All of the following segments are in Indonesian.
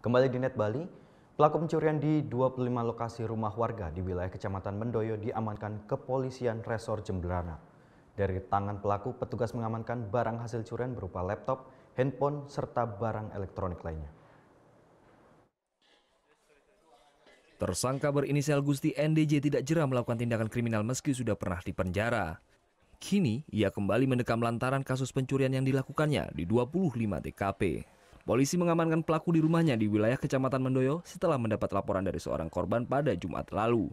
Kembali di Net Bali, pelaku pencurian di 25 lokasi rumah warga di wilayah Kecamatan Mendoyo diamankan Kepolisian Resor Jemberana. Dari tangan pelaku, petugas mengamankan barang hasil curian berupa laptop, handphone, serta barang elektronik lainnya. Tersangka berinisial Gusti NDJ tidak jera melakukan tindakan kriminal meski sudah pernah dipenjara. Kini, ia kembali mendekam lantaran kasus pencurian yang dilakukannya di 25 TKP. Polisi mengamankan pelaku di rumahnya di wilayah Kecamatan Mendoyo setelah mendapat laporan dari seorang korban pada Jumat lalu.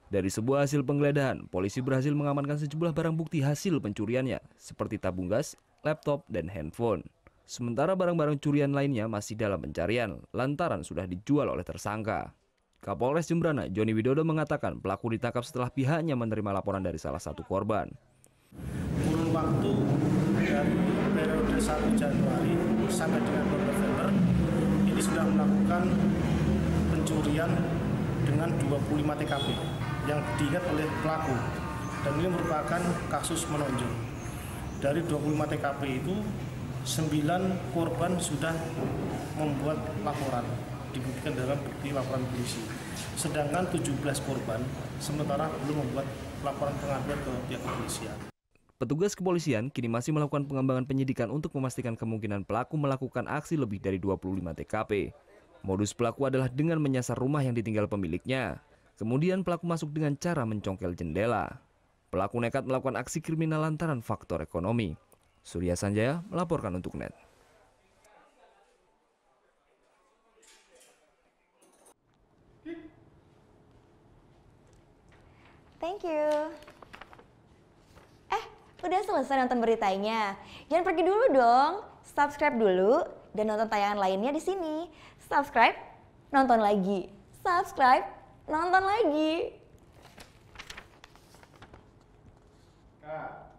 Dari sebuah hasil penggeledahan, polisi berhasil mengamankan sejumlah barang bukti hasil pencuriannya, seperti tabung gas, laptop, dan handphone. Sementara barang-barang curian lainnya masih dalam pencarian, lantaran sudah dijual oleh tersangka. Kapolres Jemberana, Joni Widodo mengatakan pelaku ditangkap setelah pihaknya menerima laporan dari salah satu korban. Kurun waktu dari periode 1 Januari sampai dengan 2 November ini sudah melakukan pencurian dengan 25 TKP yang diingat oleh pelaku, dan ini merupakan kasus menonjol. Dari 25 TKP itu 9 korban sudah membuat laporan dibuktikan dalam bukti laporan polisi, sedangkan 17 korban sementara belum membuat laporan pengaduan ke pihak kepolisian. Petugas kepolisian kini masih melakukan pengembangan penyidikan untuk memastikan kemungkinan pelaku melakukan aksi lebih dari 25 TKP. Modus pelaku adalah dengan menyasar rumah yang ditinggal pemiliknya. Kemudian pelaku masuk dengan cara mencongkel jendela. Pelaku nekat melakukan aksi kriminal lantaran faktor ekonomi. Surya Sanjaya melaporkan untuk NET. Thank you. Udah selesai nonton beritanya? Jangan pergi dulu dong. Subscribe dulu dan nonton tayangan lainnya di sini. Subscribe, nonton lagi. Subscribe, nonton lagi. Kak.